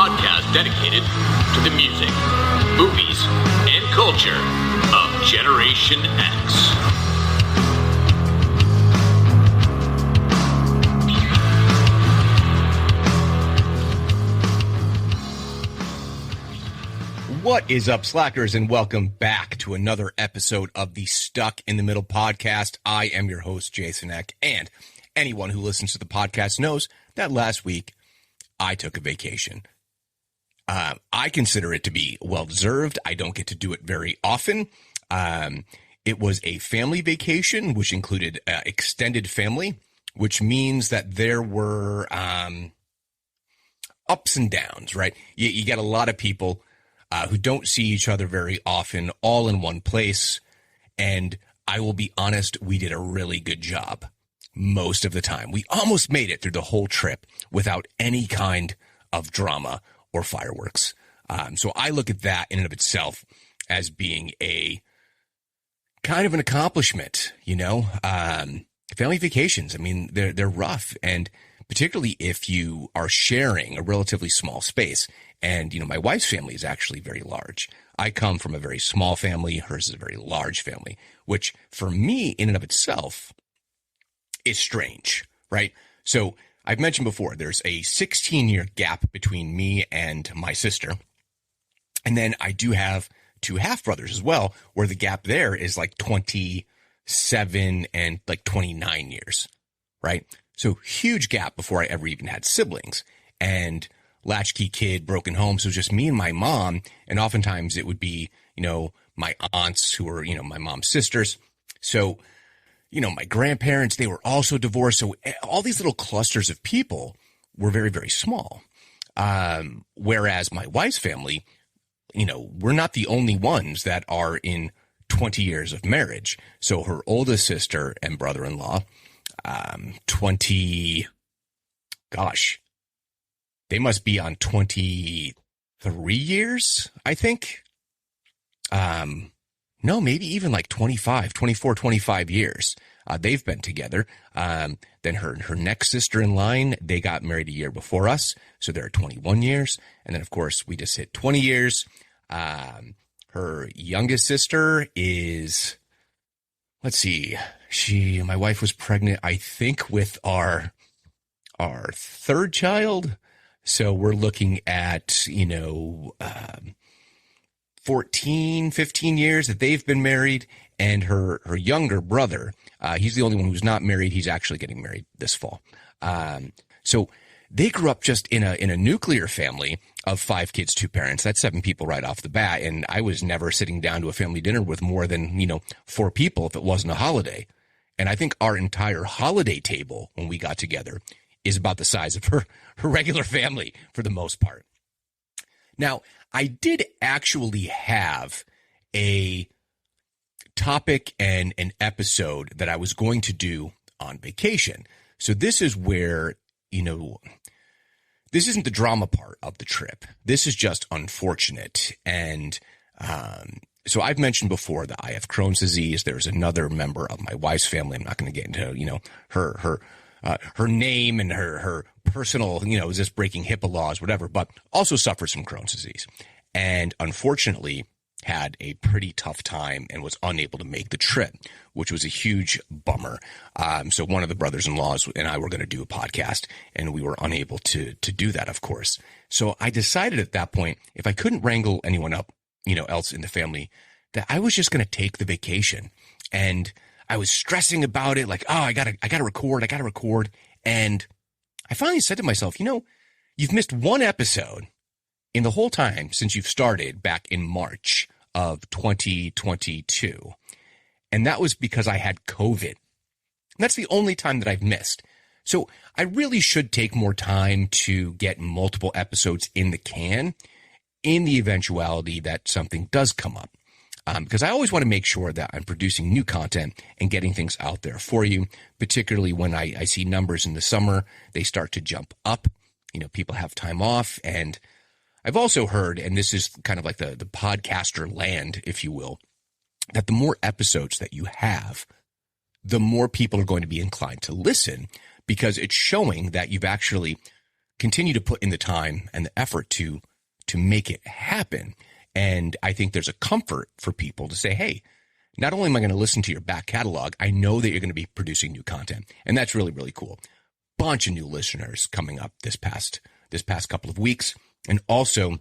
podcast dedicated to the music, movies, and culture of Generation X. What is up, slackers, and welcome back to another episode of the Stuck in the Middle podcast. I am your host, Jason Eck, and anyone who listens to the podcast knows that last week I took a vacation. I consider it to be well-deserved. I don't get to do it very often. It was a family vacation, which included extended family, which means that there were ups and downs, right? You get a lot of people who don't see each other very often, all in one place. And I will be honest, we did a really good job most of the time. We almost made it through the whole trip without any kind of drama or fireworks. So I look at that in and of itself as being a kind of an accomplishment, you know. Family vacations, I mean, they're rough, and particularly if you are sharing a relatively small space. And, you know, my wife's family is actually very large. I come from a very small family. Hers is a very large family, which for me in and of itself is strange, right? So I've mentioned before, there's a 16-year gap between me and my sister. And then I do have two half-brothers as well, where the gap there is like 27 and like 29 years, right? So huge gap before I ever even had siblings. And latchkey kid, broken home. So just me and my mom. And oftentimes it would be, you know, my aunts who were, you know, my mom's sisters. So, you know, my grandparents, they were also divorced. So all these little clusters of people were very, very small. Whereas my wife's family, you know, we're not the only ones that are in 20 years of marriage. So her oldest sister and brother-in-law, they must be on 23 years, I think. No, maybe even like 24, 25 years. They've been together. Then her next sister in line, they got married a year before us. So they're 21 years. And then, of course, we just hit 20 years. Her youngest sister is, let's see, my wife was pregnant, I think, with our third child. So we're looking at, you know, 14, 15 years that they've been married. And her younger brother, he's the only one who's not married. He's actually getting married this fall. So they grew up just in a nuclear family of 5 kids, 2 parents. That's 7 people right off the bat. And I was never sitting down to a family dinner with more than, you know, 4 people if it wasn't a holiday. And I think our entire holiday table when we got together is about the size of her regular family for the most part. Now, I did actually have a topic and an episode that I was going to do on vacation. So this is where, you know, this isn't the drama part of the trip. This is just unfortunate. And so I've mentioned before that I have Crohn's disease. There's another member of my wife's family. I'm not going to get into, you know, her name and her personal, you know, is this breaking HIPAA laws, whatever, but also suffers from Crohn's disease. And unfortunately had a pretty tough time and was unable to make the trip, which was a huge bummer. So one of the brothers-in-laws and I were going to do a podcast, and we were unable to do that, of course. So I decided at that point, if I couldn't wrangle anyone up, you know, else in the family, that I was just going to take the vacation. And I was stressing about it, like, oh, I gotta record. And I finally said to myself, you know, you've missed one episode in the whole time since you've started back in March of 2022. And that was because I had COVID. And that's the only time that I've missed. So I really should take more time to get multiple episodes in the can in the eventuality that something does come up. Because I always want to make sure that I'm producing new content and getting things out there for you, particularly when I see numbers in the summer, they start to jump up. You know, people have time off. And I've also heard, and this is kind of like the podcaster land, if you will, that the more episodes that you have, the more people are going to be inclined to listen, because it's showing that you've actually continue to put in the time and the effort to make it happen. And I think there's a comfort for people to say, hey, not only am I going to listen to your back catalog, I know that you're going to be producing new content. And that's really, really cool. Bunch of new listeners coming up this past couple of weeks. And also,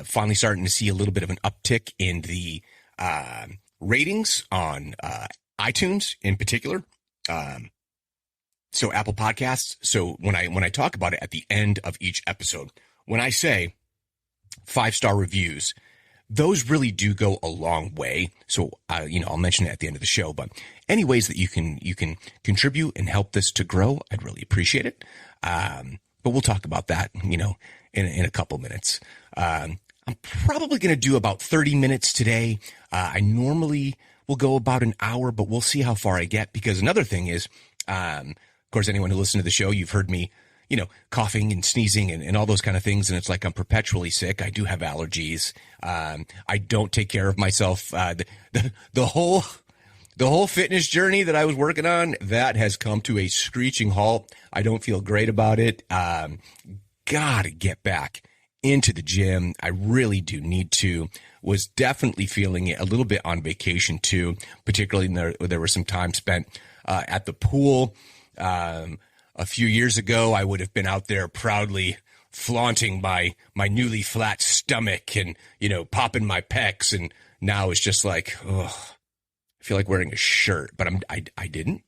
finally starting to see a little bit of an uptick in the ratings on iTunes in particular. So Apple Podcasts. So when I talk about it at the end of each episode, when I say 5-star reviews, those really do go a long way. So, I'll mention it at the end of the show, but any ways that you can contribute and help this to grow, I'd really appreciate it. But we'll talk about that, in a couple minutes. I'm probably going to do about 30 minutes today. I normally will go about an hour, but we'll see how far I get, because another thing is, of course, anyone who listens to the show, you've heard me, coughing and sneezing and all those kind of things. And it's like I'm perpetually sick. I do have allergies. I don't take care of myself. The whole fitness journey that I was working on, that has come to a screeching halt. I don't feel great about it. Gotta get back into the gym. I really do need to. Was definitely feeling it a little bit on vacation too, particularly there was some time spent at the pool. A few years ago, I would have been out there proudly flaunting my newly flat stomach and, popping my pecs. And now it's just like, I feel like wearing a shirt, but I didn't.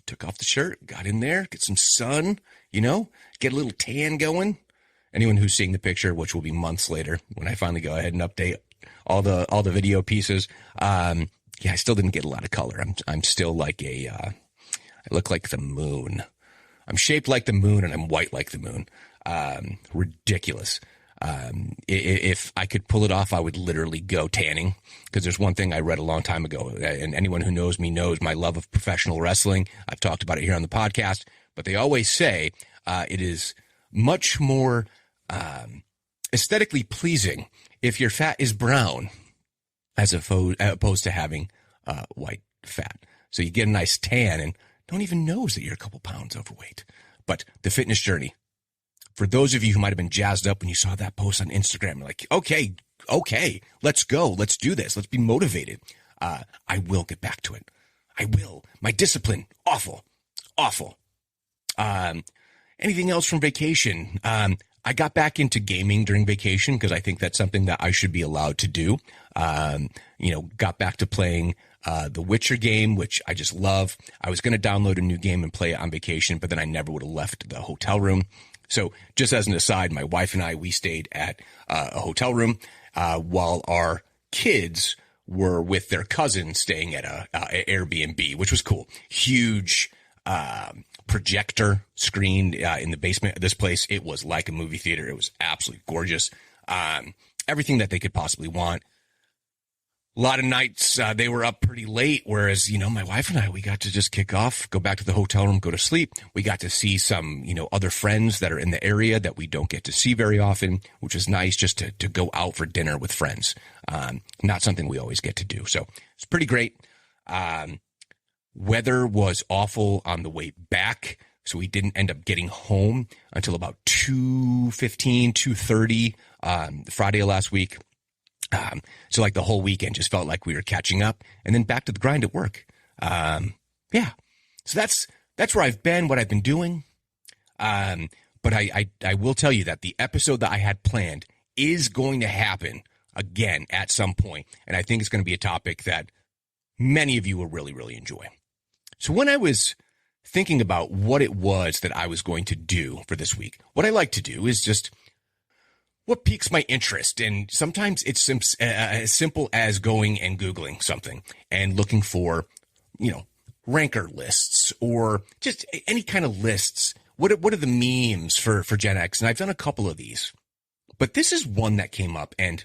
Took off the shirt, got in there, get some sun, get a little tan going. Anyone who's seeing the picture, which will be months later when I finally go ahead and update all the video pieces. I still didn't get a lot of color. I'm still like I look like the moon. I'm shaped like the moon and I'm white like the moon. Ridiculous. If I could pull it off, I would literally go tanning, because there's one thing I read a long time ago, and anyone who knows me knows my love of professional wrestling. I've talked about it here on the podcast, but they always say it is much more aesthetically pleasing if your fat is brown as opposed to having white fat. So you get a nice tan and don't even knows that you're a couple pounds overweight. But the fitness journey, for those of you who might have been jazzed up when you saw that post on Instagram, you're like, okay, let's go. Let's do this. Let's be motivated. I will get back to it. I will. My discipline, awful. Anything else from vacation? I got back into gaming during vacation because I think that's something that I should be allowed to do. Got back to playing the Witcher game, which I just love. I was going to download a new game and play it on vacation, but then I never would have left the hotel room. So just as an aside, my wife and I, we stayed at a hotel room while our kids were with their cousin staying at a Airbnb, which was cool. Huge projector screen in the basement of this place. It was like a movie theater. It was absolutely gorgeous. Everything that they could possibly want. A lot of nights they were up pretty late, whereas, my wife and I, we got to just kick off, go back to the hotel room, go to sleep. We got to see some, other friends that are in the area that we don't get to see very often, which is nice, just to go out for dinner with friends. Not something we always get to do. So it's pretty great. Weather was awful on the way back, so we didn't end up getting home until about 2:15, 2:30 Friday of last week. So like the whole weekend just felt like we were catching up, and then back to the grind at work. So that's where I've been, what I've been doing. But I will tell you that the episode that I had planned is going to happen again at some point, and I think it's going to be a topic that many of you will really, really enjoy. So when I was thinking about what it was that I was going to do for this week, what I like to do is just what piques my interest. And sometimes it's as simple as going and Googling something and looking for, ranker lists or just any kind of lists. What are the memes for Gen X? And I've done a couple of these, but this is one that came up, and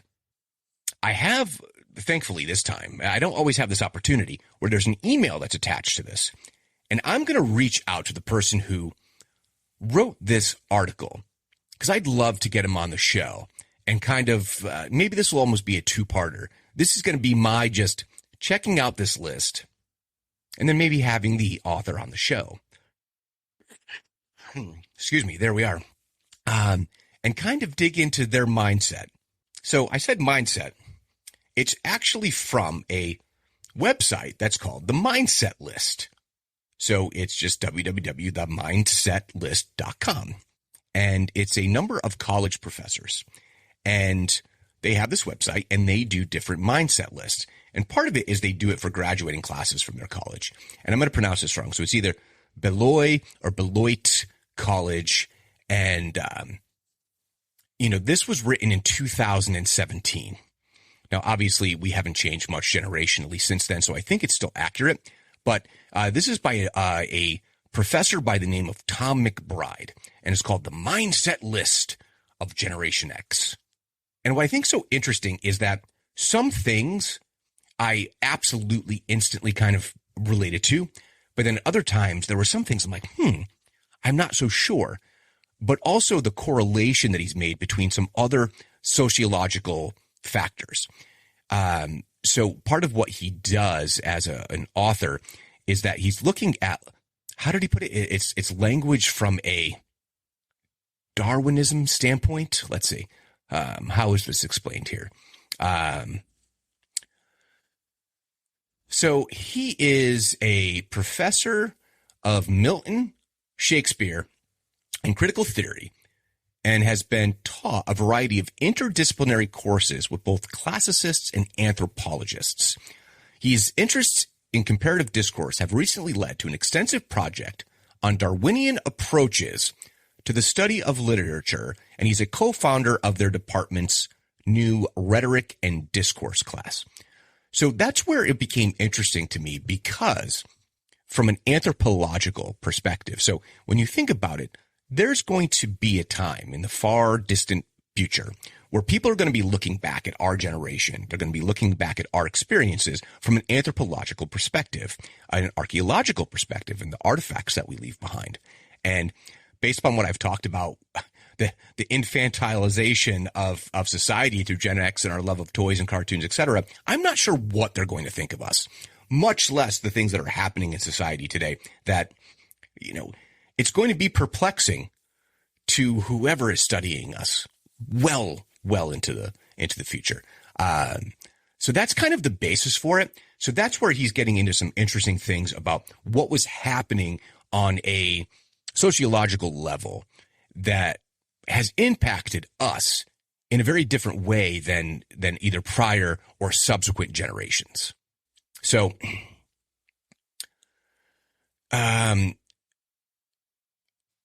I have, thankfully this time, I don't always have this opportunity where there's an email that's attached to this. And I'm going to reach out to the person who wrote this article, because I'd love to get him on the show and kind of, maybe this will almost be a two-parter. This is going to be my just checking out this list and then maybe having the author on the show. excuse me, there we are, and kind of dig into their mindset. So I said mindset. It's actually from a website that's called the Mindset List. So it's just www.mindsetlist.com. And it's a number of college professors. And they have this website and they do different mindset lists. And part of it is they do it for graduating classes from their college. And I'm going to pronounce this wrong. So it's either Beloit or Beloit College. And, this was written in 2017. Now, obviously, we haven't changed much generationally since then, so I think it's still accurate. But this is by a professor by the name of Tom McBride, and it's called the Mindset List of Generation X. And what I think is so interesting is that some things I absolutely instantly kind of related to, but then other times there were some things I'm like, I'm not so sure. But also the correlation that he's made between some other sociological factors. So part of what he does as an author is that he's looking at, how did he put it? It's language from a Darwinism standpoint. Let's see. How is this explained here? So he is a professor of Milton, Shakespeare, and critical theory, and has been taught a variety of interdisciplinary courses with both classicists and anthropologists. His interests in comparative discourse have recently led to an extensive project on Darwinian approaches to the study of literature, and he's a co-founder of their department's new rhetoric and discourse class. So that's where it became interesting to me, because from an anthropological perspective, so when you think about it, there's going to be a time in the far distant future where people are going to be looking back at our generation. They're going to be looking back at our experiences from an anthropological perspective, an archaeological perspective, and the artifacts that we leave behind. And based upon what I've talked about, the infantilization of society through Gen X and our love of toys and cartoons, etc., I'm not sure what they're going to think of us, much less the things that are happening in society today that, it's going to be perplexing to whoever is studying us well into the future. So that's kind of the basis for it. So that's where he's getting into some interesting things about what was happening on a sociological level that has impacted us in a very different way than either prior or subsequent generations. So,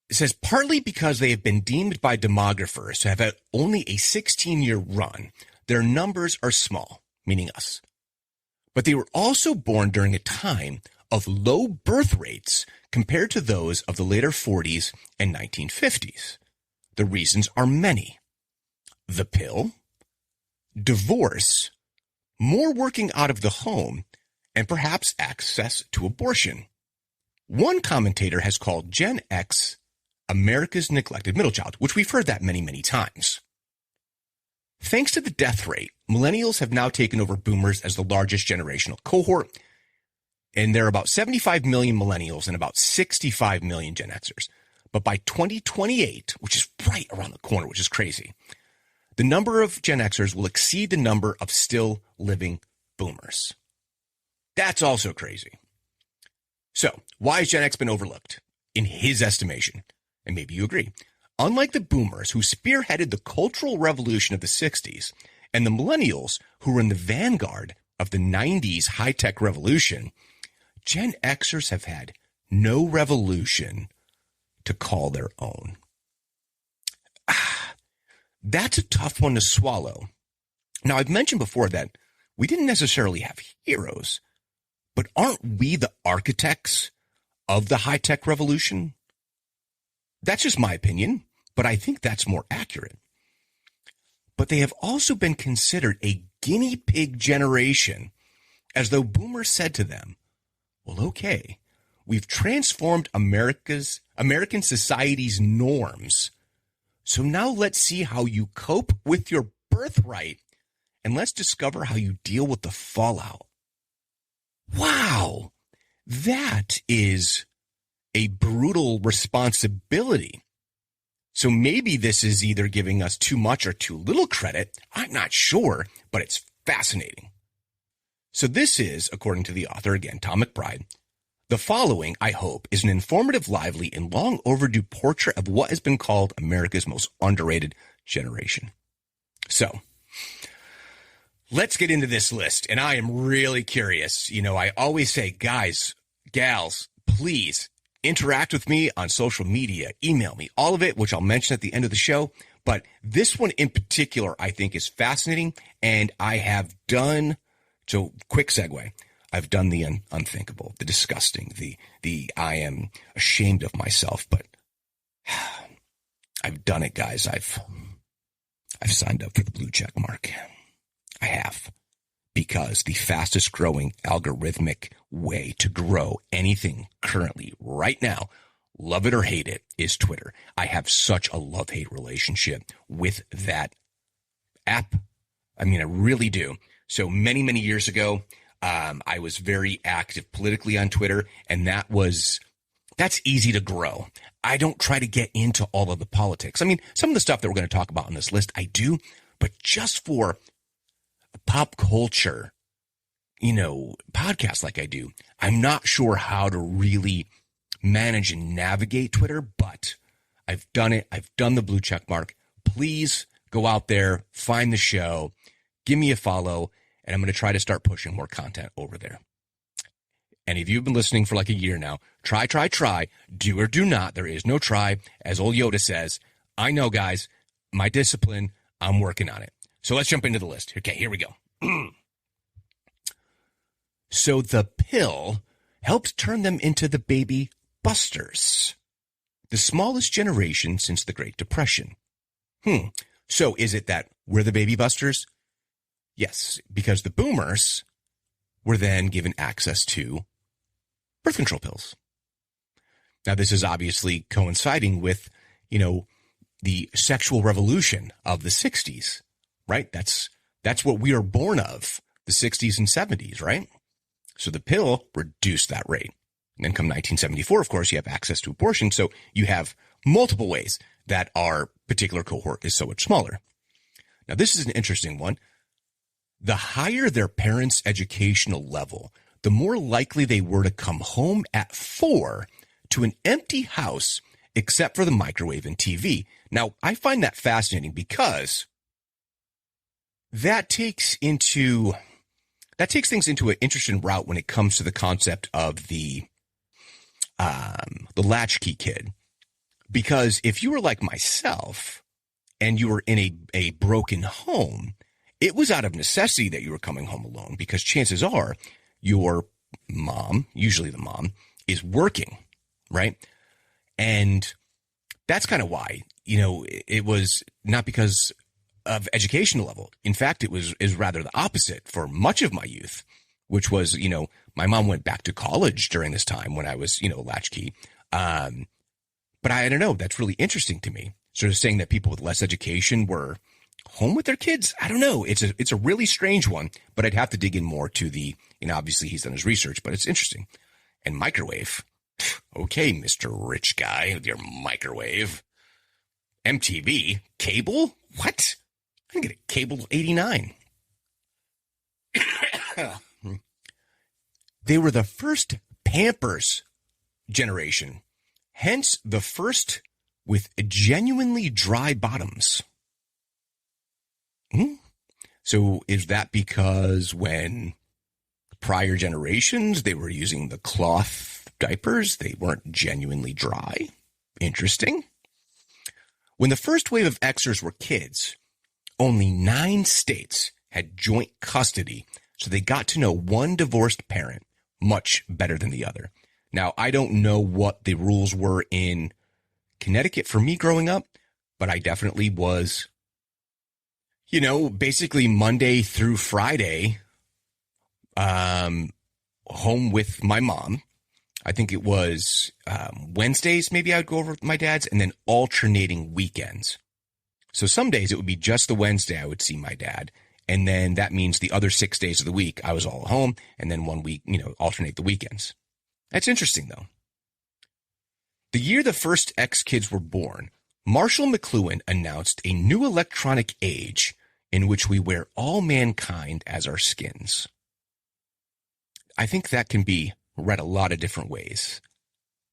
it says partly because they have been deemed by demographers to have had only a 16-year run, their numbers are small, meaning us. But they were also born during a time of low birth rates compared to those of the later 40s and 1950s. The reasons are many. The pill, divorce, more working out of the home, and perhaps access to abortion. One commentator has called Gen X America's neglected middle child, which we've heard that many, many times. Thanks to the death rate, millennials have now taken over boomers as the largest generational cohort, and there are about 75 million millennials and about 65 million Gen Xers. But by 2028, which is right around the corner, which is crazy, the number of Gen Xers will exceed the number of still living boomers. That's also crazy. So, why has Gen X been overlooked? In his estimation, and maybe you agree, unlike the boomers who spearheaded the cultural revolution of the 60s and the millennials who were in the vanguard of the 90s high-tech revolution, Gen Xers have had no revolution to call their own. That's a tough one to swallow. Now, I've mentioned before that we didn't necessarily have heroes, but aren't we the architects of the high-tech revolution? That's just my opinion, but I think that's more accurate. But they have also been considered a guinea pig generation, as though boomers said to them, well, okay, we've transformed American society's norms. So now let's see how you cope with your birthright, and let's discover how you deal with the fallout. Wow, that is a brutal responsibility So maybe this is either giving us too much or too little credit. I'm not sure, but it's fascinating. So this is, according to the author, again, Tom McBride, the following, I hope, is an informative, lively, and long overdue portrait of what has been called America's most underrated generation. So let's get into this list. And I am really curious. You know, I always say, guys, gals, please interact with me on social media, email me, all of it, which I'll mention at the end of the show. But this one in particular, I think is fascinating. And I have done, so quick segue, I've done the unthinkable, the disgusting, the I am ashamed of myself, but I've done it, guys. I've signed up for the blue check mark. I have, because the fastest growing algorithmic way to grow anything currently right now, love it or hate it, is Twitter. I have such a love-hate relationship with that app. I mean, I really do. So many, many years ago, I was very active politically on Twitter, and that's easy to grow. I don't try to get into all of the politics. I mean, some of the stuff that we're going to talk about on this list, I do, but just for pop culture, you know, podcasts like I do, I'm not sure how to really manage and navigate Twitter, but I've done it. I've done the blue check mark. Please go out there, find the show, give me a follow, and I'm going to try to start pushing more content over there. And if you've been listening for like a year now, try, do or do not. There is no try. As old Yoda says, I know, guys, my discipline, I'm working on it. So let's jump into the list. Okay, here we go. So the pill helps turn them into the baby busters, the smallest generation since the Great Depression. So is it that we're the baby busters? Yes, because the boomers were then given access to birth control pills. Now, this is obviously coinciding with, you know, the sexual revolution of the 60s, right? That's what we are born of, the 60s and 70s, right? So the pill reduced that rate. And then come 1974, of course, you have access to abortion. So you have multiple ways that our particular cohort is so much smaller. Now, this is an interesting one. The higher their parents' educational level, the more likely they were to come home at 4 to an empty house, except for the microwave and TV. Now, I find that fascinating because that takes things into an interesting route when it comes to the concept of the latchkey kid. Because if you were like myself and you were in a broken home, it was out of necessity that you were coming home alone, because chances are your mom, usually the mom, is working, right? And that's kind of why, you know, it was not because of educational level. In fact, is rather the opposite for much of my youth, which was, you know, my mom went back to college during this time when I was, you know, latchkey. But I don't know, that's really interesting to me. Sort of saying that people with less education were home with their kids. I don't know. It's a really strange one, but I'd have to dig in more to the, you know, obviously he's done his research, but it's interesting. And microwave. Okay, Mr. Rich Guy with your microwave. MTV? Cable? What? I can get a cable 89. They were the first Pampers generation, hence the first with genuinely dry bottoms. So is that because when prior generations, they were using the cloth diapers, they weren't genuinely dry? Interesting. When the first wave of Xers were kids, only 9 states had joint custody, so they got to know one divorced parent much better than the other. Now, I don't know what the rules were in Connecticut for me growing up, but I definitely was, you know, basically Monday through Friday, home with my mom. I think it was Wednesdays, maybe I'd go over with my dad's, and then alternating weekends. So some days it would be just the Wednesday I would see my dad. And then that means the other 6 days of the week I was all home, and then one week, you know, alternate the weekends. That's interesting, though. The year the first X kids were born Marshall McLuhan announced a new electronic age in which we wear all mankind as our skins. I think that can be read a lot of different ways.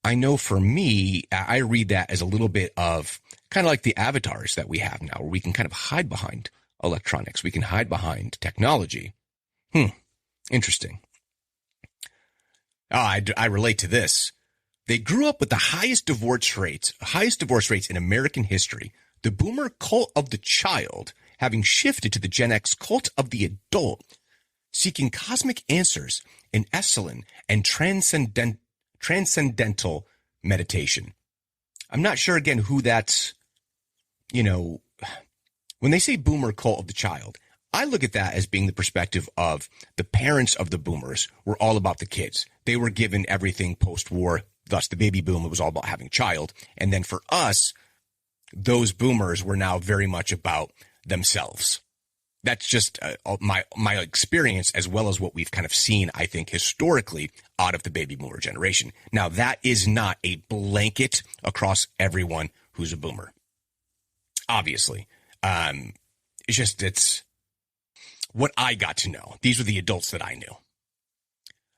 I know for me, I read that as a little bit of kind of like the avatars that we have now, where we can kind of hide behind electronics. We can hide behind technology. Interesting. I relate to this. They grew up with the highest divorce rates in American history. The boomer cult of the child having shifted to the Gen X cult of the adult, seeking cosmic answers in Esalen and transcendental meditation. I'm not sure, again, who that's, when they say boomer cult of the child, I look at that as being the perspective of the parents of the boomers were all about the kids. They were given everything post-war, thus the baby boom, it was all about having a child. And then for us, those boomers were now very much about themselves. That's just my experience, as well as what we've kind of seen, I think, historically out of the baby boomer generation. Now, that is not a blanket across everyone who's a boomer. Obviously. It's what I got to know. These were the adults that I knew.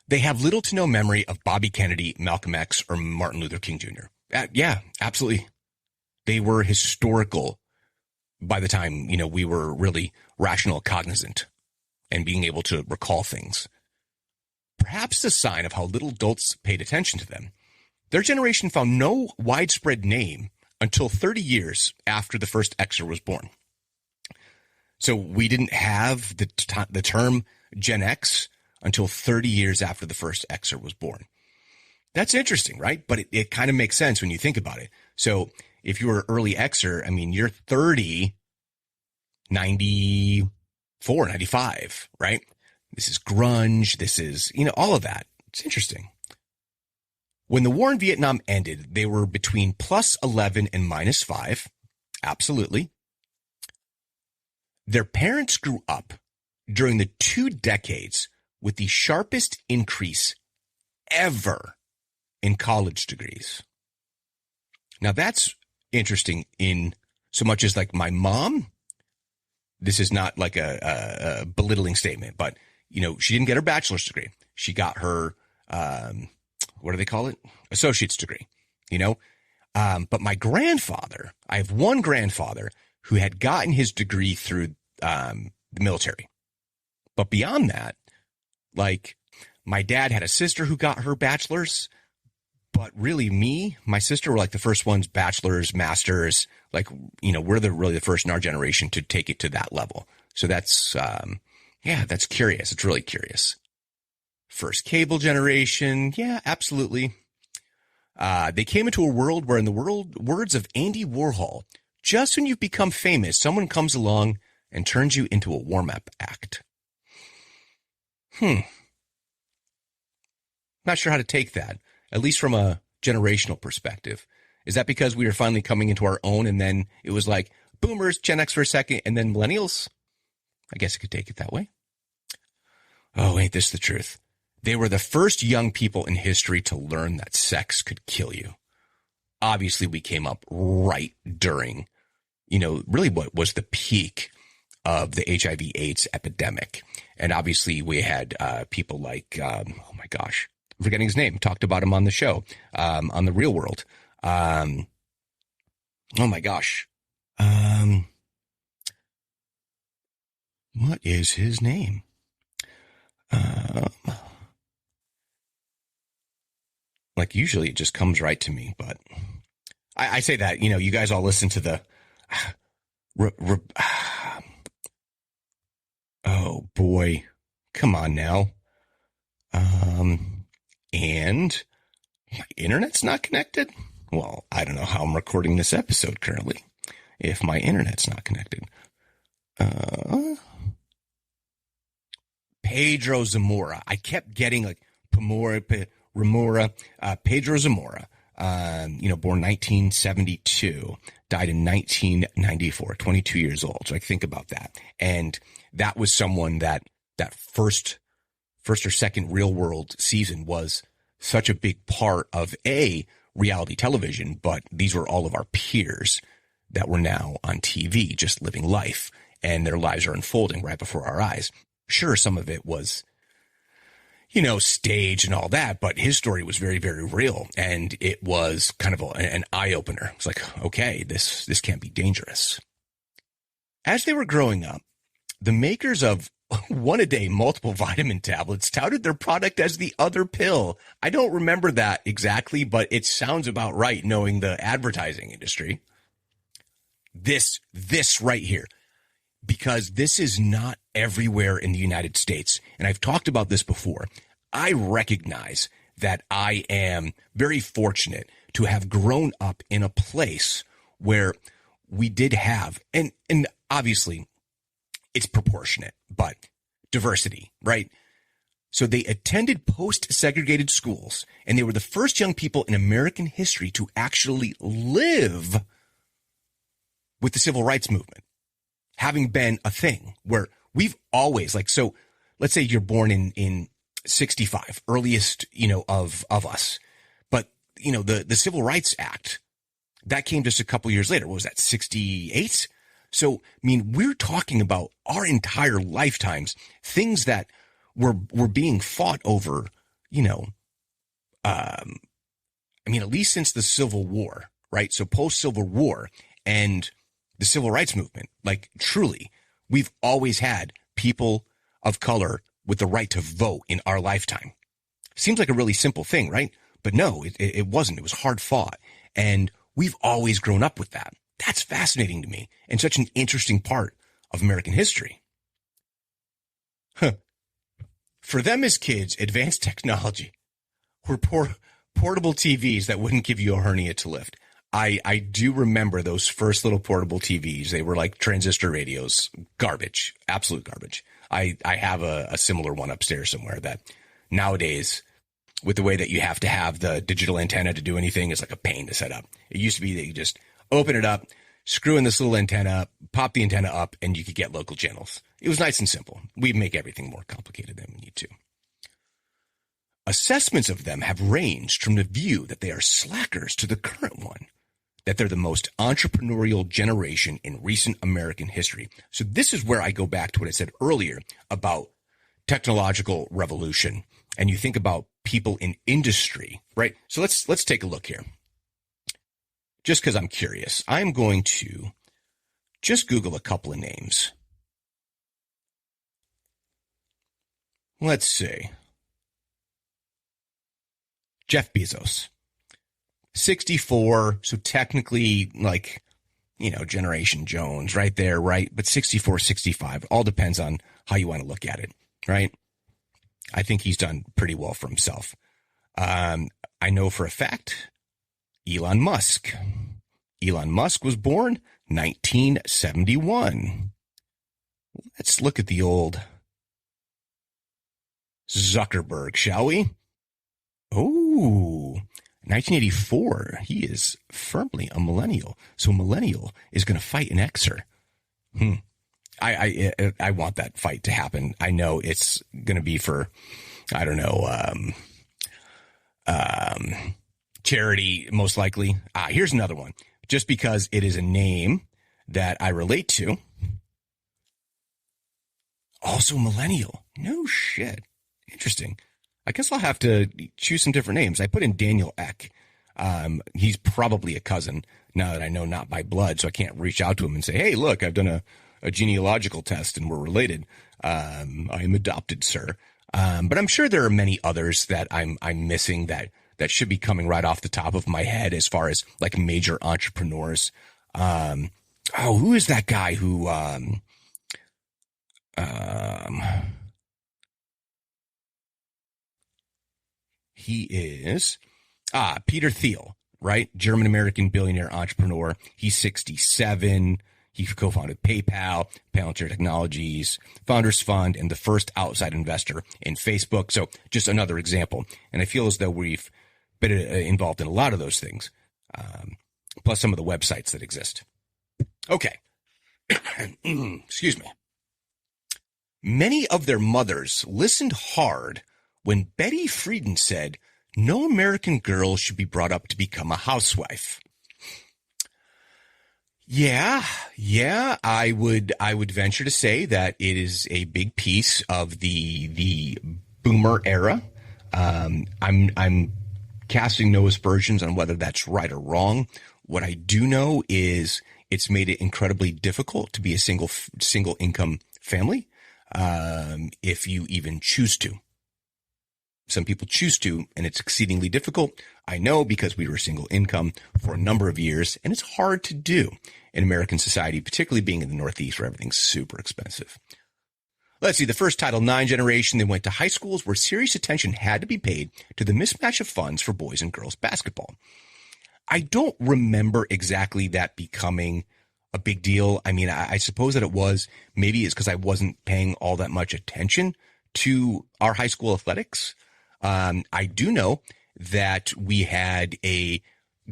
They have little to no memory of Bobby Kennedy, Malcolm X, or Martin Luther King Jr. Yeah, absolutely. They were historical by the time, we were really rational, cognizant, and being able to recall things. Perhaps a sign of how little adults paid attention to them. Their generation found no widespread name until 30 years after the first Xer was born. So we didn't have the term Gen X until 30 years after the first Xer was born. That's interesting, right? But it kind of makes sense when you think about it. So if you were early Xer, you're 30, 94, 95, right? This is grunge. This is, all of that. It's interesting. When the war in Vietnam ended, they were between plus 11 and minus 5. Absolutely. Their parents grew up during the 2 decades with the sharpest increase ever in college degrees. Now that's interesting in so much as like my mom, this is not like a belittling statement, but she didn't get her bachelor's degree. She got her, what do they call it? Associate's degree, but my grandfather, I have one grandfather who had gotten his degree through the military. But beyond that, like my dad had a sister who got her bachelor's, but really my sister were like the first ones, bachelor's, masters, like, we're really the first in our generation to take it to that level. So that's, that's curious. It's really curious. First cable generation. Yeah, absolutely. They came into a world where, in the words of Andy Warhol, just when you've become famous, someone comes along and turns you into a warm-up act. Not sure how to take that, at least from a generational perspective. Is that because we were finally coming into our own and then it was like boomers, Gen X for a second, and then millennials? I guess I could take it that way. Oh, ain't this the truth? They were the first young people in history to learn that sex could kill you. Obviously, we came up right during, really what was the peak of the HIV/AIDS epidemic. And obviously, we had people like, oh my gosh, I'm forgetting his name, talked about him on the show, on The Real World. Oh my gosh. What is his name? Like usually it just comes right to me, but I say that, you guys all listen to the, oh boy, come on now. And my internet's not connected. Well, I don't know how I'm recording this episode currently if my internet's not connected. Pedro Zamora. I kept getting like Remora, Pedro Zamora, born 1972, died in 1994, 22 years old. So I think about that. And that was someone that first or second Real World season was such a big part of reality television, but these were all of our peers. that were now on TV, just living life, and their lives are unfolding right before our eyes. Sure, some of it was, staged and all that, but his story was very, very real, and it was kind of an eye-opener. It's like, okay, this can't be dangerous. As they were growing up, the makers of one-a-day multiple vitamin tablets touted their product as the other pill. I don't remember that exactly, but it sounds about right knowing the advertising industry. This right here, because this is not everywhere in the United States. And I've talked about this before. I recognize that I am very fortunate to have grown up in a place where we did have, and obviously it's proportionate, but diversity, right? So they attended post-segregated schools, and they were the first young people in American history to actually live with the civil rights movement, having been a thing where we've always, so let's say you're born in 65, earliest, of us. But, the Civil Rights Act, that came just a couple years later. What was that, 68? So, we're talking about our entire lifetimes, things that were being fought over, at least since the Civil War, right? So post-Civil War and the Civil Rights Movement, truly, we've always had people of color with the right to vote in our lifetime. Seems like a really simple thing, right? But no, it wasn't. It was hard fought. And we've always grown up with that. That's fascinating to me and such an interesting part of American history. For them as kids, advanced technology were portable TVs that wouldn't give you a hernia to lift. I do remember those first little portable TVs. They were like transistor radios. Garbage. Absolute garbage. I have a similar one upstairs somewhere that nowadays, with the way that you have to have the digital antenna to do anything, is like a pain to set up. It used to be that you just open it up, screw in this little antenna, pop the antenna up, and you could get local channels. It was nice and simple. We make everything more complicated than we need to. Assessments of them have ranged from the view that they are slackers to the current one, that they're the most entrepreneurial generation in recent American history. So this is where I go back to what I said earlier about technological revolution. And you think about people in industry, right? So let's take a look here. Just because I'm curious, I'm going to just Google a couple of names. Let's see. Jeff Bezos. 64, so technically Generation Jones right there, right? But 64, 65, all depends on how you want to look at it, right? I think he's done pretty well for himself. I know for a fact, Elon Musk. Elon Musk was born 1971. Let's look at the old Zuckerberg, shall we? Oh, 1984. He is firmly a millennial. So a millennial is going to fight an Xer. I want that fight to happen. I know it's going to be for, I don't know, charity, most likely. Here's another one. Just because it is a name that I relate to. Also millennial. No shit. Interesting. I guess I'll have to choose some different names. I put in Daniel Eck. He's probably a cousin now that I know not by blood, so I can't reach out to him and say, hey, look, I've done a genealogical test and we're related. I am adopted, sir. But I'm sure there are many others that I'm missing that should be coming right off the top of my head as far as like major entrepreneurs. Who is that guy who, he is, Peter Thiel, right? German-American billionaire entrepreneur. He's 67. He co-founded PayPal, Palantir Technologies, Founders Fund, and the first outside investor in Facebook. So just another example. And I feel as though we've been involved in a lot of those things, plus some of the websites that exist. Okay. Excuse me. Many of their mothers listened hard when Betty Friedan said, no American girl should be brought up to become a housewife. Yeah, I would venture to say that it is a big piece of the boomer era. I'm casting no aspersions on whether that's right or wrong. What I do know is it's made it incredibly difficult to be a single income family, if you even choose to. Some people choose to, and it's exceedingly difficult. I know because we were single income for a number of years, and it's hard to do in American society, particularly being in the Northeast where everything's super expensive. Let's see, the first Title IX generation, they went to high schools where serious attention had to be paid to the mismatch of funds for boys and girls basketball. I don't remember exactly that becoming a big deal. I mean, I suppose that it was. Maybe it's because I wasn't paying all that much attention to our high school athletics. I do know that we had a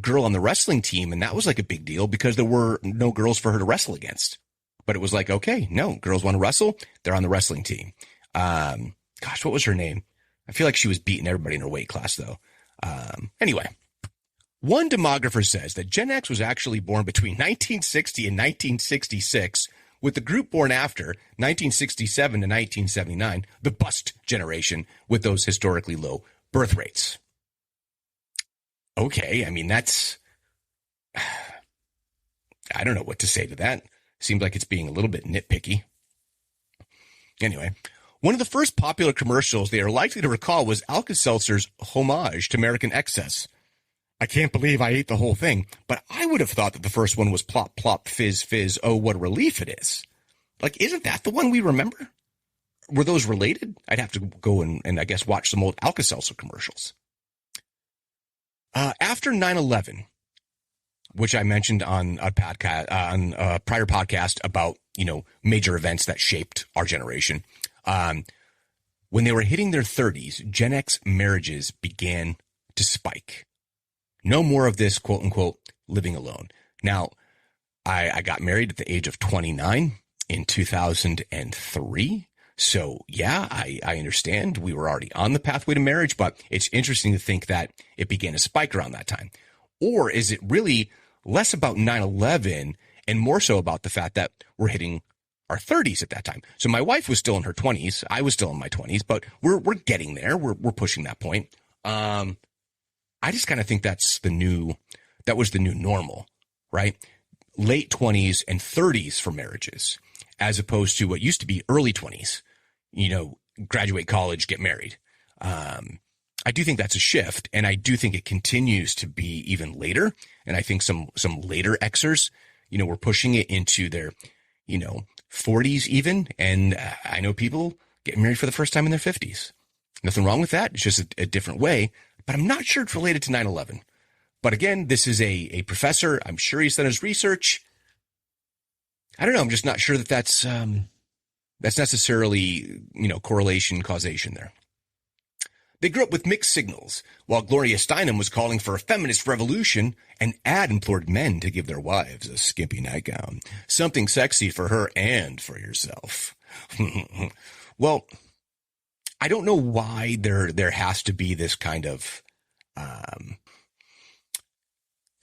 girl on the wrestling team, and that was like a big deal because there were no girls for her to wrestle against. But it was like, okay, no, girls want to wrestle, they're on the wrestling team. Gosh, what was her name? I feel like she was beating everybody in her weight class, though. Anyway, one demographer says that Gen X was actually born between 1960 and 1966, with the group born after 1967 to 1979, the bust generation, with those historically low birth rates. Okay, I mean, that's... I don't know what to say to that. Seems like it's being a little bit nitpicky. Anyway, one of the first popular commercials they are likely to recall was Alka-Seltzer's homage to American Excess. I can't believe I ate the whole thing, but I would have thought that the first one was plop, plop, fizz, fizz, oh, what a relief it is. Like, isn't that the one we remember? Were those related? I'd have to go and I guess watch some old Alka-Seltzer commercials. After 9/11, which I mentioned on a podcast, on a prior podcast about, major events that shaped our generation. When they were hitting their 30s, Gen X marriages began to spike. No more of this, quote unquote, living alone. Now, I got married at the age of 29 in 2003. So yeah, I understand we were already on the pathway to marriage, but it's interesting to think that it began to spike around that time. Or is it really less about 9/11 and more so about the fact that we're hitting our 30s at that time? So my wife was still in her 20s. I was still in my 20s, but we're getting there. We're pushing that point. I just kind of think that was the new normal, right? Late 20s and 30s for marriages, as opposed to what used to be early 20s, graduate college, get married. I do think that's a shift, and I do think it continues to be even later. And I think some later Xers, were pushing it into their, 40s even. And I know people getting married for the first time in their 50s. Nothing wrong with that. It's just a different way. But I'm not sure it's related to 9/11. But again, this is a professor. I'm sure he's done his research. I don't know. I'm just not sure that's necessarily, correlation, causation there. They grew up with mixed signals. While Gloria Steinem was calling for a feminist revolution, an ad implored men to give their wives a skimpy nightgown, something sexy for her and for yourself. Well, I don't know why there has to be this kind of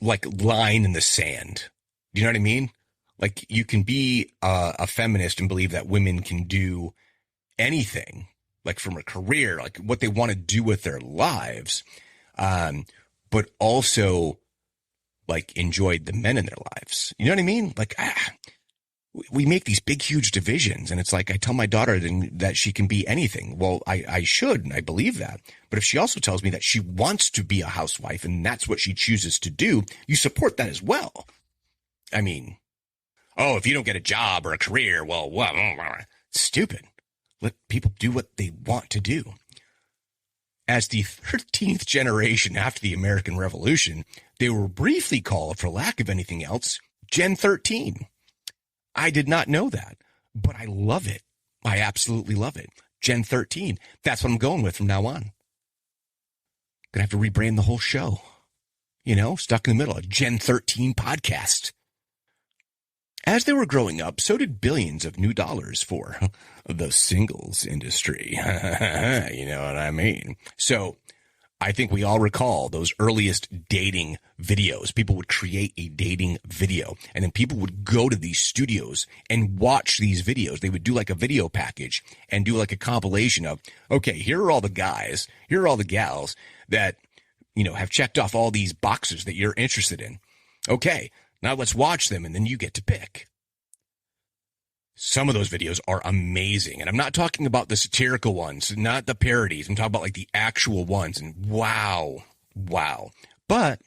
like line in the sand. Do you know what I mean? Like, you can be a feminist and believe that women can do anything, like from a career, like what they want to do with their lives, but also like enjoy the men in their lives. You know what I mean? Like, we make these big, huge divisions, and it's like I tell my daughter that she can be anything. Well, I should, and I believe that. But if she also tells me that she wants to be a housewife and that's what she chooses to do, you support that as well. I mean, oh, if you don't get a job or a career, well, stupid. Let people do what they want to do. As the 13th generation after the American Revolution, they were briefly called, for lack of anything else, Gen 13. I did not know that, but I love it. I absolutely love it. Gen 13. That's what I'm going with from now on. Gonna have to rebrand the whole show. Stuck in the middle, a Gen 13 podcast. As they were growing up, so did billions of new dollars for the singles industry. You know what I mean? So I think we all recall those earliest dating videos. People would create a dating video, and then people would go to these studios and watch these videos. They would do like a video package and do like a compilation of, okay, here are all the guys, here are all the gals that, you know, have checked off all these boxes that you're interested in. Okay, now let's watch them, and then you get to pick. Some of those videos are amazing. And I'm not talking about the satirical ones, not the parodies. I'm talking about like the actual ones. And wow. But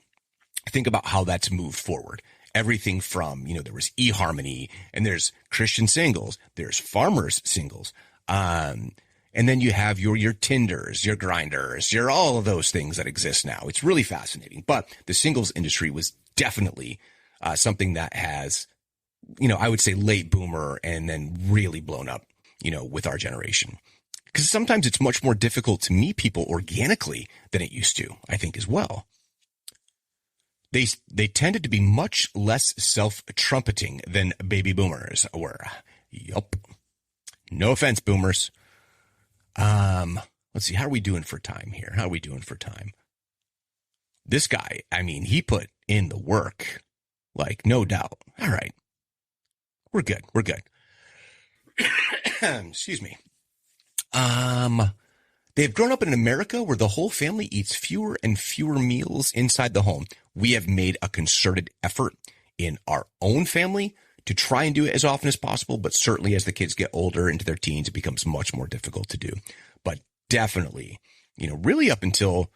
think about how that's moved forward. Everything from, you know, there was eHarmony, and there's Christian singles, there's farmers singles. And then you have your Tinders, your Grinders, your all of those things that exist now. It's really fascinating. But the singles industry was definitely something that has, you know, I would say late boomer and then really blown up, you know, with our generation. Because sometimes it's much more difficult to meet people organically than it used to, I think, as well. They tended to be much less self-trumpeting than baby boomers were. Yup. No offense, boomers. Let's see. How are we doing for time here? This guy, I mean, he put in the work, like, no doubt. All right. We're good. Excuse me. They've grown up in America where the whole family eats fewer and fewer meals inside the home. We have made a concerted effort in our own family to try and do it as often as possible, but certainly as the kids get older into their teens, it becomes much more difficult to do. But definitely, you know, really up until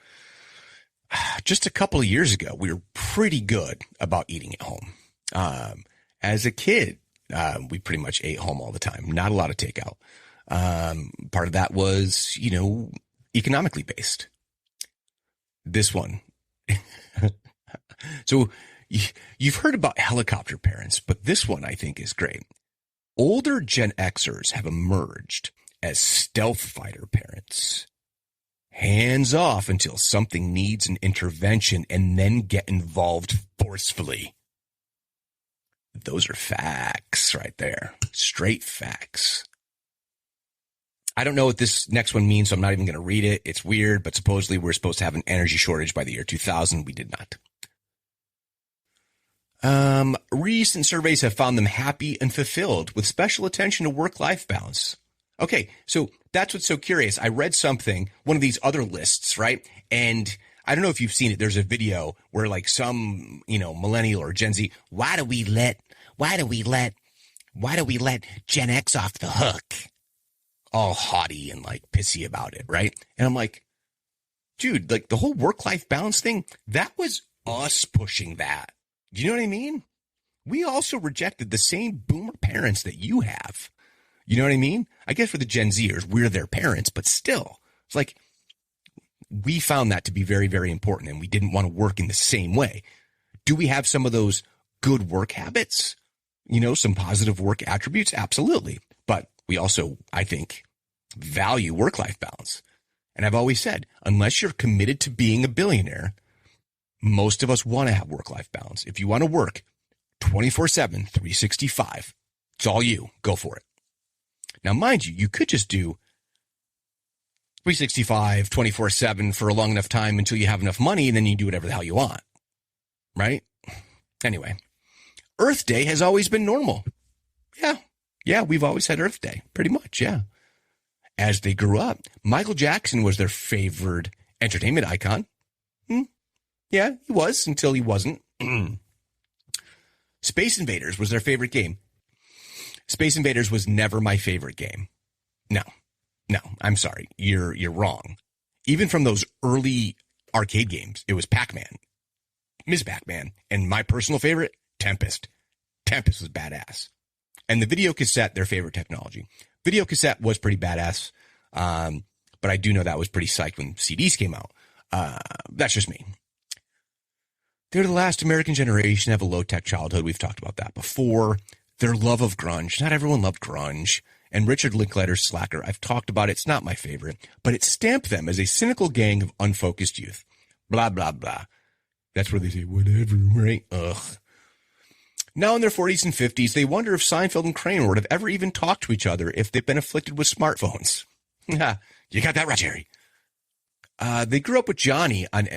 just a couple of years ago, we were pretty good about eating at home. As a kid, we pretty much ate home all the time. Not a lot of takeout. Part of that was, you know, economically based. This one. So you've heard about helicopter parents, but this one I think is great. Older Gen Xers have emerged as stealth fighter parents. Hands off until something needs an intervention and then get involved forcefully. Those are facts right there. Straight facts. I don't know what this next one means, so I'm not even going to read it. It's weird, but supposedly we're supposed to have an energy shortage by the year 2000. We did not. Recent surveys have found them happy and fulfilled with special attention to work-life balance. Okay, so that's what's so curious. I read something, one of these other lists, right? And I don't know if you've seen it. There's a video where like some, you know, millennial or Gen Z, why do we let Gen X off the hook? All haughty and like pissy about it, right? And I'm like, dude, like the whole work-life balance thing, that was us pushing that. Do you know what I mean? We also rejected the same boomer parents that you have. You know what I mean? I guess for the Gen Zers, we're their parents, but still, it's like we found that to be very, very important, and we didn't want to work in the same way. Do we have some of those good work habits? You know, some positive work attributes? Absolutely. But we also, I think, value work-life balance. And I've always said, unless you're committed to being a billionaire, most of us want to have work-life balance. If you want to work 24/7, 365, it's all you. Go for it. Now, mind you, you could just do 365, 24/7 for a long enough time until you have enough money, and then you do whatever the hell you want. Right? Anyway, Earth Day has always been normal. Yeah, we've always had Earth Day, pretty much, yeah. As they grew up, Michael Jackson was their favored entertainment icon. Yeah, he was until he wasn't. Space Invaders was their favorite game. Space Invaders was never my favorite game. No, I'm sorry. You're wrong. Even from those early arcade games, it was Pac-Man, Ms. Pac-Man, and my personal favorite, Tempest. Tempest was badass. And the video cassette, their favorite technology. Video cassette was pretty badass, but I do know that was pretty psyched when CDs came out. That's just me. They're the last American generation to have a low-tech childhood. We've talked about that before. Their love of grunge. Not everyone loved grunge. And Richard Linklater's Slacker. I've talked about it. It's not my favorite, but it stamped them as a cynical gang of unfocused youth. Blah, blah, blah. That's where they say, whatever, right? Ugh. Now in their 40s and 50s, they wonder if Seinfeld and Kramer would have ever even talked to each other if they'd been afflicted with smartphones. You got that right, Jerry. They grew up with Johnny on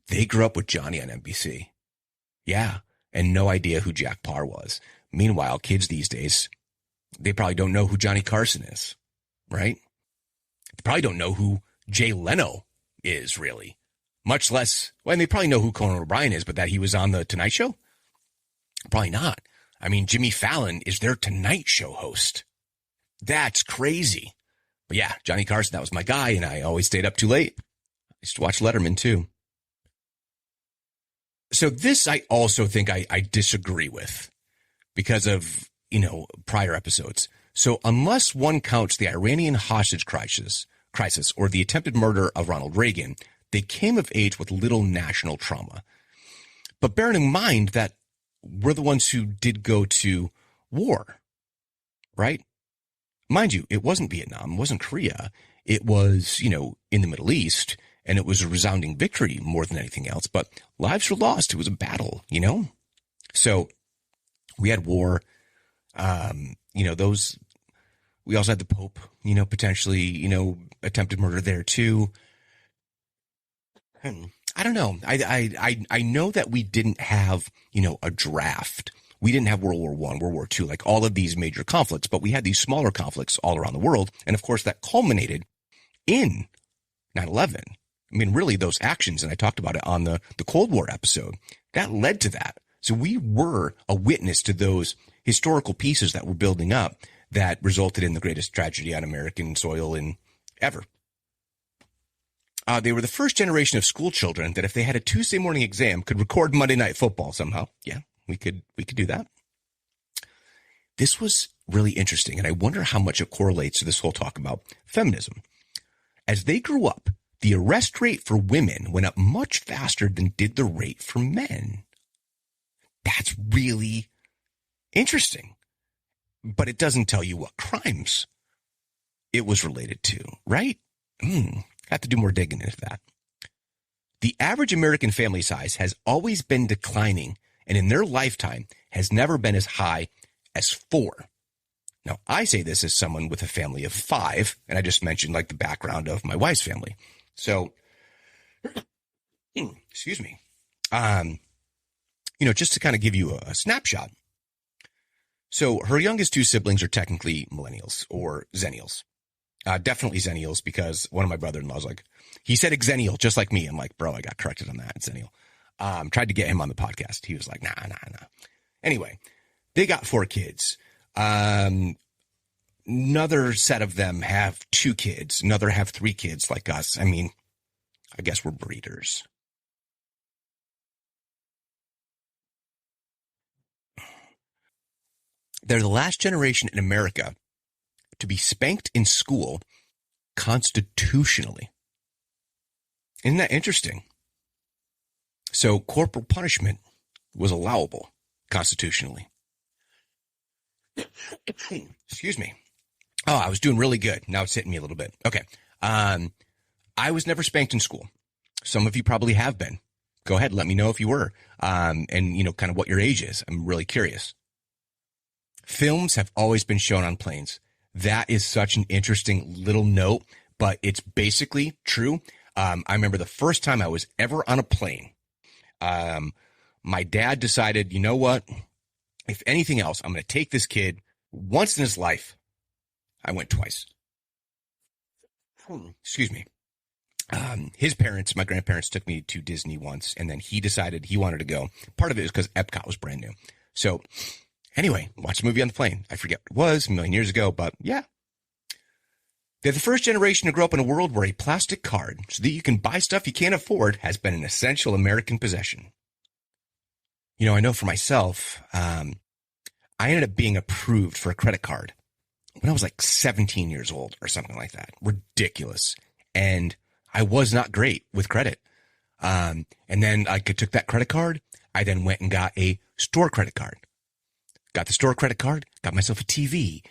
NBC. Yeah. And no idea who Jack Parr was. Meanwhile, kids these days, they probably don't know who Johnny Carson is, right? They probably don't know who Jay Leno is, really. Much less, well, and they probably know who Conan O'Brien is, but that he was on the Tonight Show? Probably not. I mean, Jimmy Fallon is their Tonight Show host. That's crazy. But yeah, Johnny Carson, that was my guy, and I always stayed up too late. I used to watch Letterman, too. So this I also think I disagree with because of, prior episodes. So unless one counts the Iranian hostage crisis or the attempted murder of Ronald Reagan, they came of age with little national trauma. But bearing in mind that we're the ones who did go to war, right? Mind you, it wasn't Vietnam, it wasn't Korea. It was, in the Middle East, and it was a resounding victory more than anything else. But lives were lost. It was a battle, So we had war. We also had the Pope, potentially, attempted murder there too. I don't know. I know that we didn't have, a draft. We didn't have World War I, World War II, like all of these major conflicts, but we had these smaller conflicts all around the world. And of course, that culminated in 9/11. I mean, really, those actions, and I talked about it on the Cold War episode, that led to that. So we were a witness to those historical pieces that were building up that resulted in the greatest tragedy on American soil in ever. They were the first generation of school children that if they had a Tuesday morning exam could record Monday Night Football somehow. Yeah, we could do that. This was really interesting, and I wonder how much it correlates to this whole talk about feminism. As they grew up, the arrest rate for women went up much faster than did the rate for men. That's really interesting. But it doesn't tell you what crimes it was related to, right? Have to do more digging into that. The average American family size has always been declining, and in their lifetime has never been as high as 4. Now, I say this as someone with a family of 5, and I just mentioned like the background of my wife's family. So, excuse me. Just to kind of give you a snapshot. So her youngest 2 siblings are technically millennials or zennials. Definitely zennials, because one of my brother-in-laws, he said exennial, just like me. I'm like, bro, I got corrected on that. It's zennial. Tried to get him on the podcast. He was like, nah. Anyway, they got 4 kids. Another set of them have 2 kids. Another have 3 kids like us. I mean, I guess we're breeders. They're the last generation in America to be spanked in school constitutionally. Isn't that interesting? So corporal punishment was allowable constitutionally. Excuse me. Oh, I was doing really good. Now it's hitting me a little bit. Okay. I was never spanked in school. Some of you probably have been. Go ahead. Let me know if you were. And kind of what your age is. I'm really curious. Films have always been shown on planes. That is such an interesting little note, but it's basically true. I remember the first time I was ever on a plane. My dad decided, you know what? If anything else, I'm going to take this kid once in his life. I went twice. Excuse me. His parents, my grandparents, took me to Disney once, and then he decided he wanted to go. Part of it is because Epcot was brand new. So anyway, watched a movie on the plane. I forget what it was, a million years ago, but yeah. They're the first generation to grow up in a world where a plastic card, so that you can buy stuff you can't afford, has been an essential American possession. I know for myself, I ended up being approved for a credit card when I was like 17 years old or something like that. Ridiculous. And I was not great with credit. And then I took that credit card. I then went and got a store credit card. Got the store credit card, got myself a TV.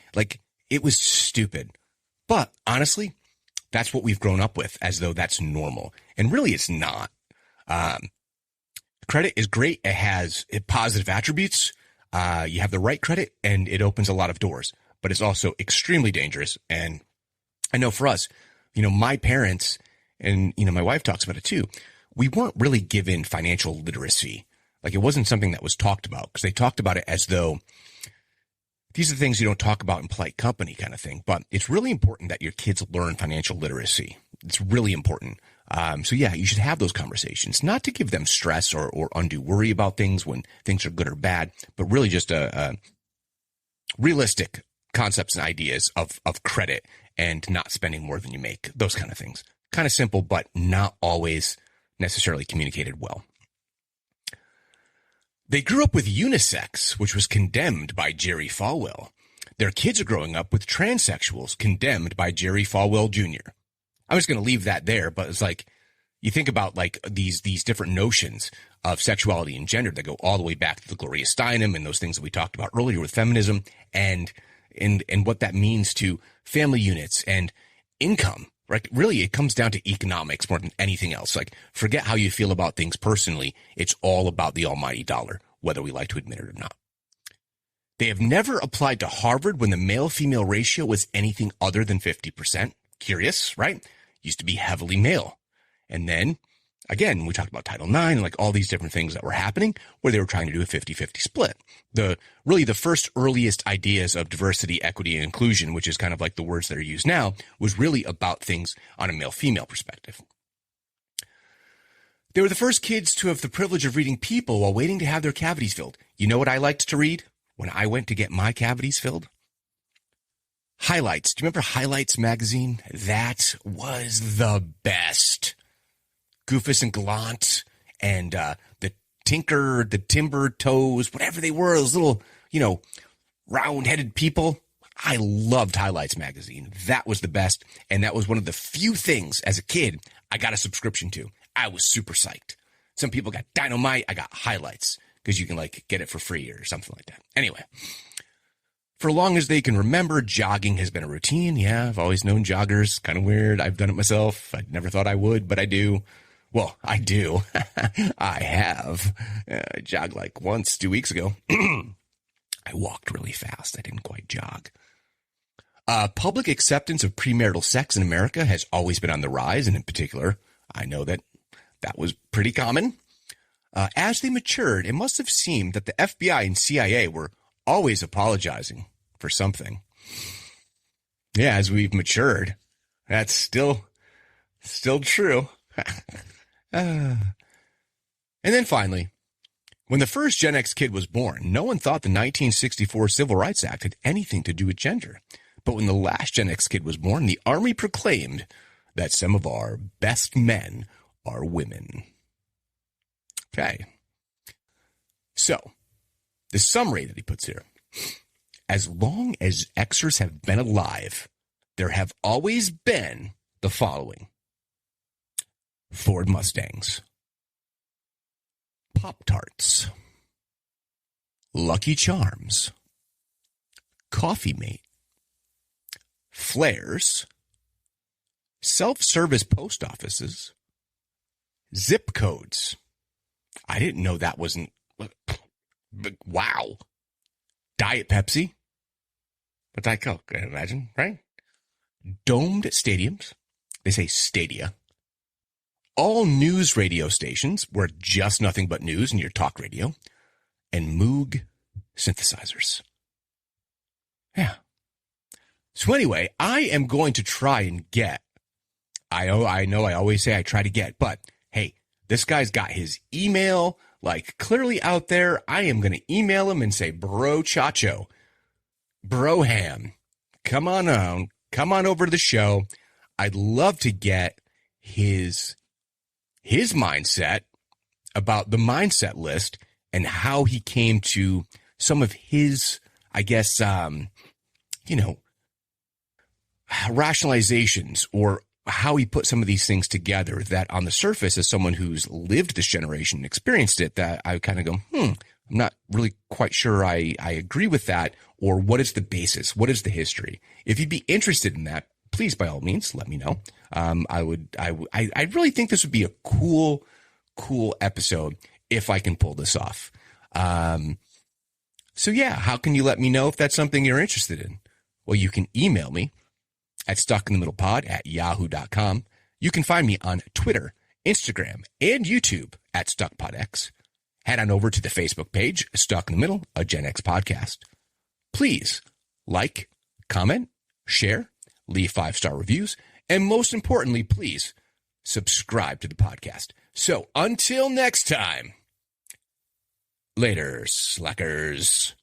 It was stupid. But honestly, that's what we've grown up with, as though that's normal. And really, it's not. Credit is great. It has positive attributes. You have the right credit, and it opens a lot of doors. But it's also extremely dangerous. And I know for us, my parents, and, you know, my wife talks about it too, we weren't really given financial literacy. Like, it wasn't something that was talked about, because they talked about it as though these are things you don't talk about in polite company kind of thing. But it's really important that your kids learn financial literacy. It's really important. So yeah, you should have those conversations, not to give them stress or undue worry about things when things are good or bad, but really just a realistic concepts and ideas of credit and not spending more than you make, those kind of things. Kind of simple, but not always necessarily communicated well. They grew up with unisex, which was condemned by Jerry Falwell. Their kids are growing up with transsexuals, condemned by Jerry Falwell Jr. I'm just going to leave that there, but it's like, you think about like these different notions of sexuality and gender that go all the way back to the Gloria Steinem and those things that we talked about earlier with feminism and what that means to family units and income, right? Really, it comes down to economics more than anything else. Like, forget how you feel about things personally. It's all about the almighty dollar, whether we like to admit it or not. They have never applied to Harvard when the male-female ratio was anything other than 50%. Curious, right? Used to be heavily male. And then, again, we talked about Title IX and like all these different things that were happening where they were trying to do a 50-50 split. The first earliest ideas of diversity, equity, and inclusion, which is kind of like the words that are used now, was really about things on a male-female perspective. They were the first kids to have the privilege of reading People while waiting to have their cavities filled. You know what I liked to read when I went to get my cavities filled? Highlights. Do you remember Highlights magazine? That was the best. Goofus and Gallant and the Tinker, the Timber Toes, whatever they were, those little, you know, round-headed people. I loved Highlights magazine. That was the best, and that was one of the few things as a kid I got a subscription to. I was super psyched. Some people got Dynamite. I got Highlights because you can like get it for free or something like that. Anyway, for as long as they can remember, jogging has been a routine. Yeah, I've always known joggers. Kind of weird. I've done it myself. I never thought I would, but I do. Well, I do. I have. I jogged like once 2 weeks ago. I walked really fast. I didn't quite jog. Public acceptance of premarital sex in America has always been on the rise, and in particular, I know that was pretty common. As they matured, it must have seemed that the FBI and CIA were always apologizing for something. Yeah, as we've matured, that's still true. And then finally, when the first Gen X kid was born, no one thought the 1964 Civil Rights Act had anything to do with gender. But when the last Gen X kid was born, the Army proclaimed that some of our best men are women. Okay. So, the summary that he puts here. As long as Xers have been alive, there have always been the following. Ford Mustangs, Pop-Tarts, Lucky Charms, Coffee Mate, flares, self-service post offices, zip codes. I didn't know that wasn't, wow. Diet Pepsi, but Diet Coke, I imagine, right? Domed stadiums, they say stadia. All news radio stations were just nothing but news in your talk radio, and Moog synthesizers. Yeah. So anyway, I am going to try and get, I know I always say I try to get, but hey, this guy's got his email like clearly out there. I am going to email him and say, bro chacho, bro ham, come on over to the show. I'd love to get his mindset about the mindset list and how he came to some of his, I guess, rationalizations, or how he put some of these things together that on the surface, as someone who's lived this generation and experienced it, that I kind of go, I'm not really quite sure I agree with that, or what is the basis? What is the history? If you'd be interested in that, please, by all means, let me know. I really think this would be a cool episode if I can pull this off. So yeah, how can you let me know if that's something you're interested in? Well, you can email me at stuckinthemiddlepod@yahoo.com. You can find me on Twitter, Instagram, and YouTube at StuckPodX. Head on over to the Facebook page, Stuck in the Middle, a Gen X podcast. Please like, comment, share, leave 5-star reviews, and most importantly, please subscribe to the podcast. So until next time, later, slackers.